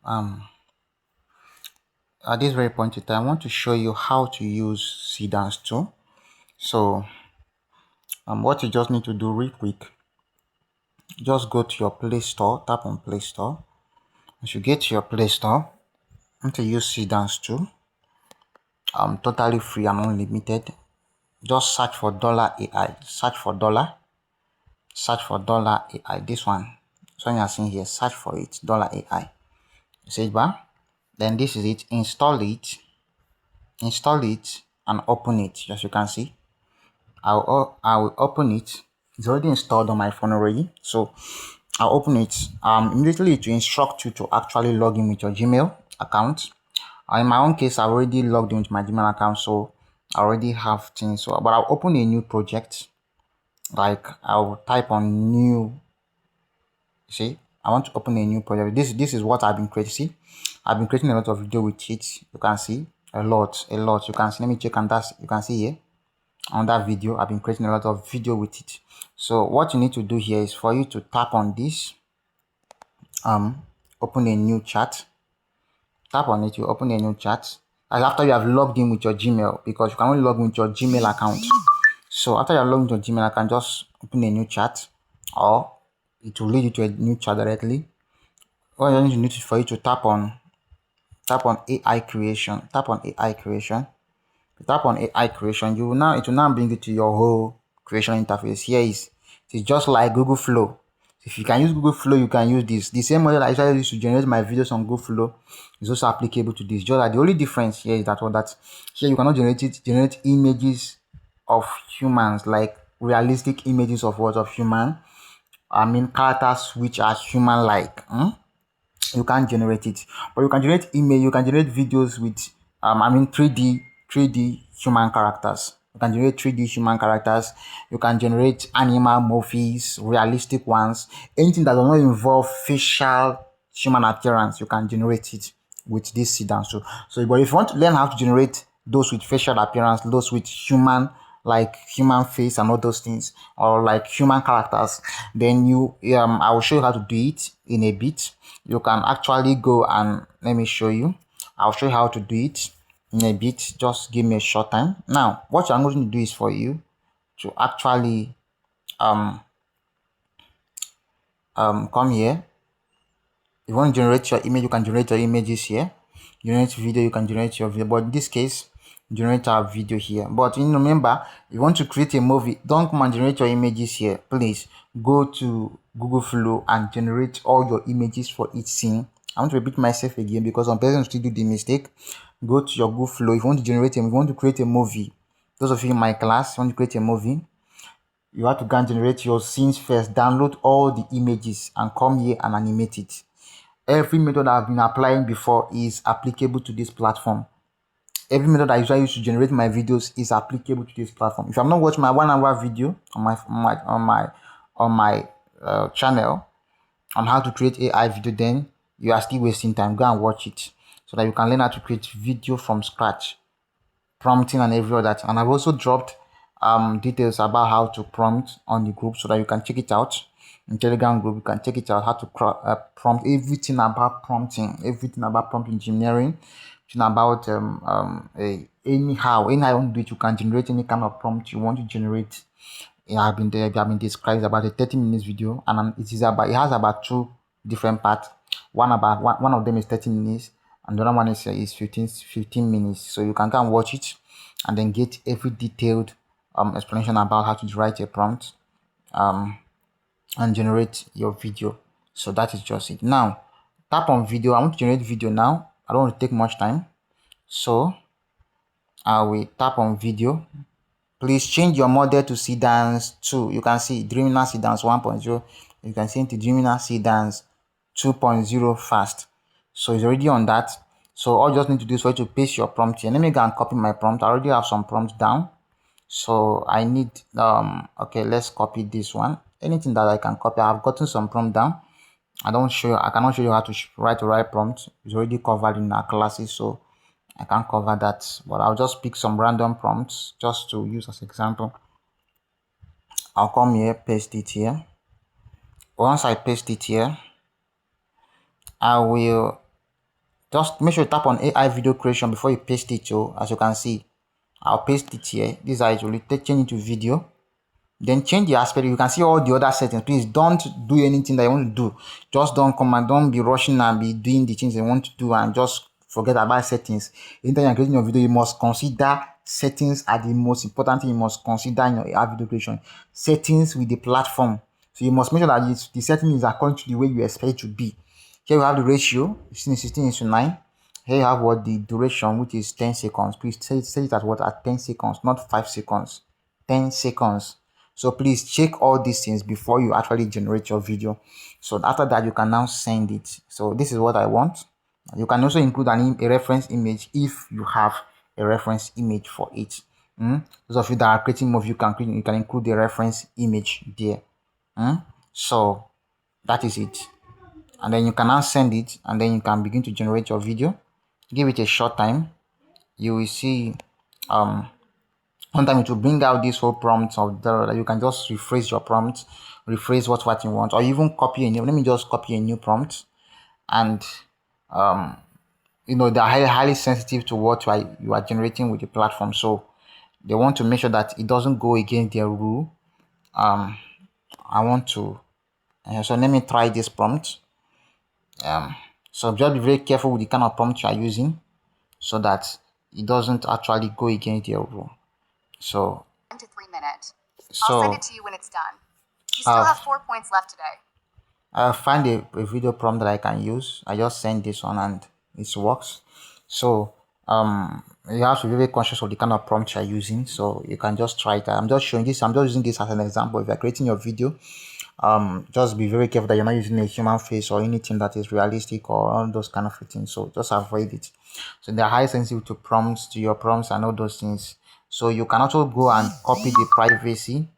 um at this very point in time, I want to show you how to use Seedance tool. So what you just need to do real quick, just go to your Play Store, tap on Play Store. Once you get to your Play Store, I want to use Seedance tool. Totally free and unlimited. Just search for $AI. Search for $AI. This one. So you are seeing here, search for it, $AI. Search bar. Then this is it. Install it and open it. As you can see, I will open it. It's already installed on my phone already. So I'll open it. Immediately to instruct you to actually log in with your Gmail account. In my own case, I've already logged in with my Gmail account, so I already have things. So, but I'll open a new project. Like I'll type on new. See, I want to open a new project. This is what I've been creating. See, I've been creating a lot of video with it. You can see a lot. You can see. Let me check, and that's you can see here on that video. I've been creating a lot of video with it. So what you need to do here is for you to tap on this. Open a new chat. Tap on it. You open a new chat. And after you have logged in with your Gmail, because you can only log in with your Gmail account. So after you have logged in with your Gmail account, just open a new chat, or it will lead you to a new chat directly. All you need is for you to tap on AI creation. Tap on AI creation. Tap on AI creation. It will now bring you to your whole creation interface. Here it's just like Google Flow. If you can use Google Flow, you can use this. The same model I usually use to generate my videos on Google Flow is also applicable to this. Just that the only difference here is that here you cannot generate images of humans, like realistic images of human. I mean characters which are human like. You can't generate it, but you can generate image, you can generate videos with 3D human characters. You can generate 3D human characters. You can generate animal morphs, realistic ones. Anything that does not involve facial human appearance, you can generate it with this Seedance. So but if you want to learn how to generate those with facial appearance, those with human face and all those things, or like human characters, then I will show you how to do it in a bit. You can actually go and let me show you. I'll show you how to do it in a bit. Just give me a short time. Now what I'm going to do is for you to actually come here. If you want to generate your image, you can generate your images here. Generate video, you can generate your video, but in this case generate our video here. But remember, if you want to create a movie, don't come and generate your images here. Please go to Google Flow and generate all your images for each scene. I want to repeat myself again because some persons still do the mistake. Go to your Google Flow. If you want to create a movie, those of you in my class want to create a movie, you have to go and generate your scenes first. Download all the images and come here and animate it. Every method I've been applying before is applicable to this platform. Every method I usually use to generate my videos is applicable to this platform. If I'm not watching my 1 hour video on my channel on how to create AI video, then you are still wasting time. Go and watch it so that you can learn how to create video from scratch, prompting and every other thing. And I've also dropped details about how to prompt on the group so that you can check it out. In Telegram group, you can check it out how to prompt, everything about prompting, everything about prompt engineering, everything about anyhow you want to do it. You can generate any kind of prompt you want to generate. It have been described about a 30 minutes video, and it has about two different parts. One of them is 30 minutes, and the other one is 15 minutes. So you can go and watch it and then get every detailed explanation about how to write a prompt and generate your video. So that is just it. Now tap on video. I want to generate video now. I don't want to take much time, so I will tap on video. Please change your model to Seedance 2. You can see Dreamina Seedance 1.0. You can see into Dreamina Seedance 2.0 fast. So it's already on that. So all you just need to do is for you to paste your prompt here. Let me go and copy my prompt. I already have some prompts down. So I need okay, let's copy this one. Anything that I can copy. I've gotten some prompt down. I cannot show you how to write the right prompt. It's already covered in our classes, so I can't cover that, but I'll just pick some random prompts just to use as example. I'll come here, paste it here. Once I paste it here, I will Just make sure you tap on AI video creation before you paste it. So as you can see, I'll paste it here. This is how it will change into video. Then change the aspect. You can see all the other settings. Please don't do anything that you want to do. Just don't come and don't be rushing and be doing the things you want to do and just forget about settings. Anytime you're creating your video, you must consider settings are the most important thing you must consider in your AI video creation. Settings with the platform. So you must make sure that the setting is according to the way you expect it to be. Here we have the ratio, 16:9. Here you have what the duration, which is 10 seconds. Please set it at what? At 10 seconds, not 5 seconds. 10 seconds. So please check all these things before you actually generate your video. So after that, you can now send it. So this is what I want. You can also include a reference image if you have a reference image for it. Those of you that are creating movie, you can include the reference image there. So that is it. And then you can now send it, and then you can begin to generate your video. Give it a short time. You will see sometimes it will bring out this whole prompt of that you can just rephrase your prompt, rephrase what you want, or even copy a new. Let me just copy a new prompt, and they're highly sensitive to what you are generating with the platform, so they want to make sure that it doesn't go against their rule. I want to so let me try this prompt. So just be very careful with the kind of prompt you are using so that it doesn't actually go against your rule. So 1 to 3 minutes. I'll send it to you when it's done. You still have 4 points left today. I'll find a video prompt that I can use. I just send this one and it works. So you have to be very conscious of the kind of prompt you're using, so you can just try it. I'm just showing this, I'm just using this as an example. If you're creating your video, just be very careful that you're not using a human face or anything that is realistic or all those kind of things. So just avoid it. So they're high sensitive to prompts, to your prompts and all those things. So you can also go and copy the privacy.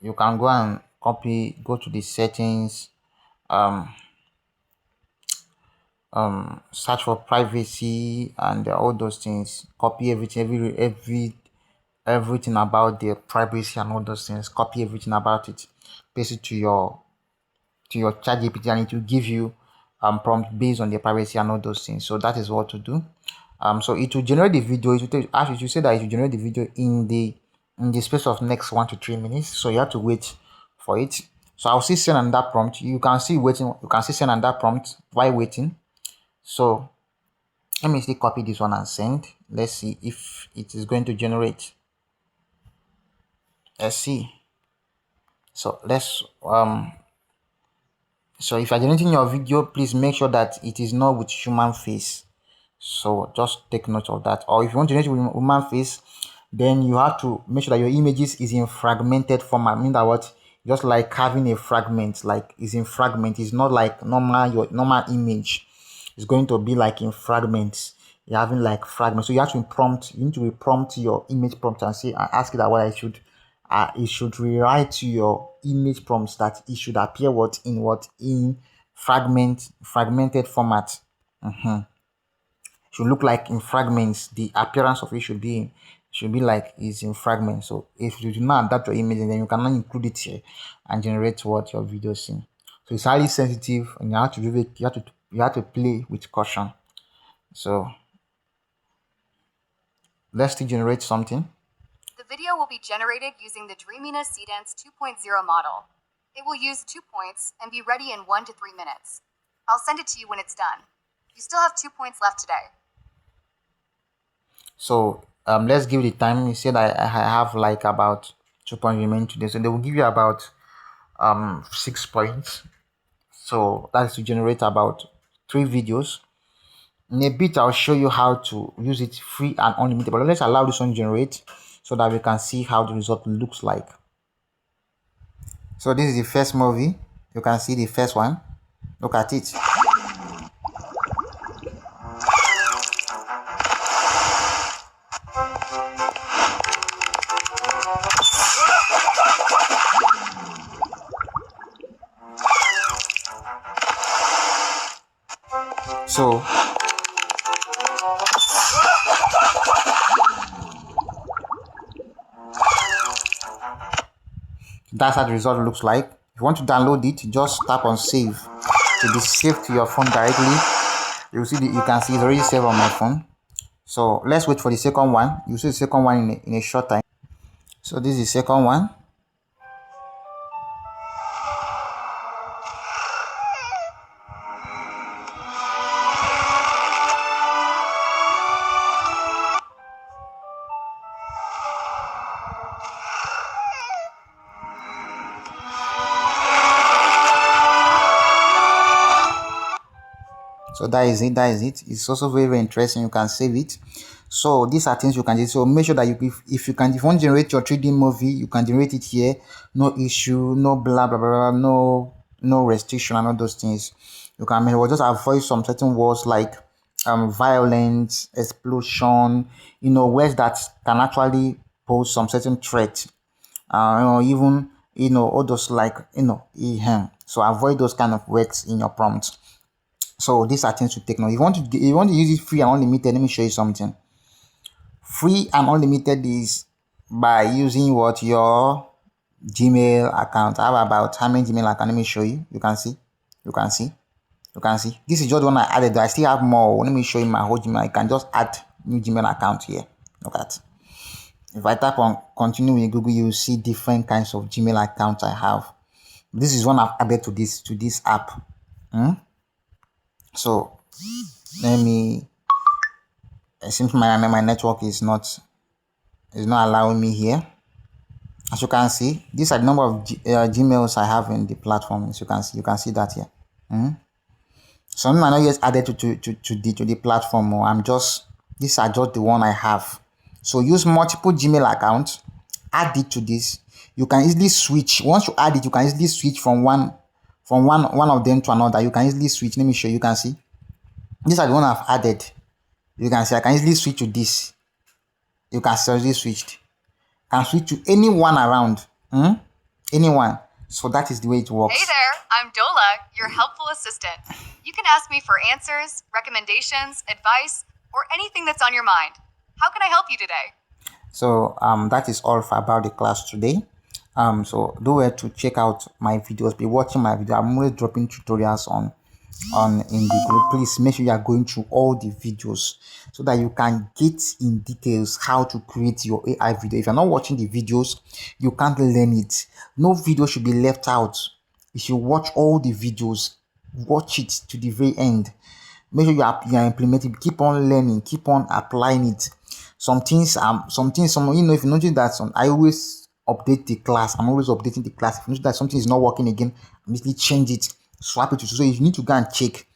You can go and go to the settings, search for privacy and all those things. Copy everything about the privacy and all those things. Copy everything about it, paste it to your ChatGPT, and it will give you prompt based on the privacy and all those things. So that is what to do. So it will generate the video. It will say that it will generate the video in the space of next 1 to 3 minutes. So you have to wait for it. So I'll see send on that prompt. You can see waiting. You can see send on that prompt while waiting. So let me see, copy this one and send. Let's see if it is going to generate. Let's see. So let's so if you're generating your video, please make sure that it is not with human face. So just take note of that. Or if you want to generate with human face, then you have to make sure that your images is in fragmented format. I mean that what, just like having a fragment, like is in fragment. It's not like your normal image. It's going to be like in fragments. You're having like fragments. So you have to prompt. You need to prompt your image prompt and say and ask it that what I should. It should rewrite to your image prompts that it should appear in fragmented format. Should look like in fragments. The appearance of it should be like is in fragments. So if you do not adapt your image, then you cannot include it here and generate what your video is in. So it's highly sensitive, and you have to do it. You have to play with caution. So let's still generate something. The video will be generated using the Dreaminess Seedance 2.0 model. It will use 2 points and be ready in 1 to 3 minutes. I'll send it to you when it's done. You still have 2 points left today. So let's give it the time. You said I have like about 2 points remaining today, so they will give you about 6 points. So that's to generate about 3 videos. In a bit, I'll show you how to use it free and unlimited. But let's allow this one to generate so that we can see how the result looks like. So this is the first movie. You can see the first one. Look at it. So that's how the result looks like. If you want to download it, just tap on save to be saved to your phone directly. You see, you can see it's already saved on my phone. So let's wait for the second one. You see the second one in a short time. So this is the second one. So that is it. That is it. It's also very, very interesting. You can save it. So these are things you can do. So make sure that if you can, if you want to generate your 3D movie, you can generate it here. No issue. No blah blah blah. Blah, no restriction and all those things. You can just avoid some certain words like violence, explosion. Words that can actually pose some certain threat. Even all those like So avoid those kind of words in your prompt. So these are things to take note. If you want to use it free and unlimited, let me show you something. Free and unlimited is by using what your Gmail account. I have about how many Gmail account? Let me show you. You can see. You can see. You can see. This is just one I added. I still have more. Let me show you my whole Gmail. I can just add new Gmail account here. Look at. If I tap on continue with Google, you will see different kinds of Gmail accounts I have. This is one I've added to this app. So let me. It seems my network is not allowing me here. As you can see, these are the number of Gmails I have in the platform. As you can see that here. Some are not yet added to the platform. Or these are just the one I have. So use multiple Gmail accounts. Add it to this. You can easily switch. Once you add it, you can easily switch from one of them to another. You can easily switch. Let me show you. You can see. These are the one I've added. You can see I can easily switch to this. You can easily switch. Can switch to anyone around. Anyone. So that is the way it works. Hey there, I'm Dola, your helpful assistant. You can ask me for answers, recommendations, advice, or anything that's on your mind. How can I help you today? So that is all about the class today. So do well to check out my videos. Be watching my video. I'm always dropping tutorials on in the group. Please make sure you are going through all the videos so that you can get in details how to create your AI video. If you're not watching the videos, you can't learn it. No video should be left out. If you watch all the videos, watch it to the very end. Make sure you are implementing. Keep on learning. Keep on applying it. Some things if you notice that I always update the class. I'm always updating the class. If you notice that something is not working again, immediately change it, swap it to. So you need to go and check.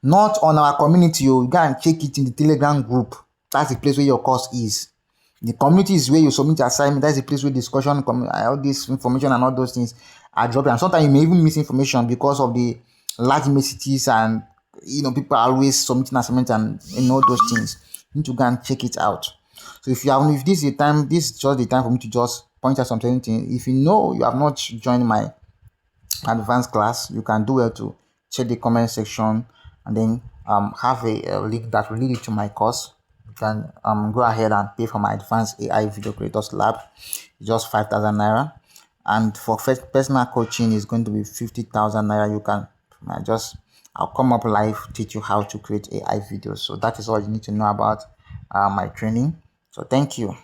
Not on our community, you go and check it in the Telegram group. That's the place where your course is. The community is where you submit your assignment. That's the place where discussion, all this information and all those things are dropping. And sometimes you may even miss information because of the large messages and people are always submitting assignments and all those things. You need to go and check it out. So if this is just the time for me to just point out something. If you have not joined my advanced class, you can do well to check the comment section and then have a link that will lead you to my course. You can go ahead and pay for my advanced AI video creators lab. It's just 5,000 naira, and for personal coaching is going to be 50,000 naira. You can I'll come up live, teach you how to create AI videos. So that is all you need to know about my training. So thank you.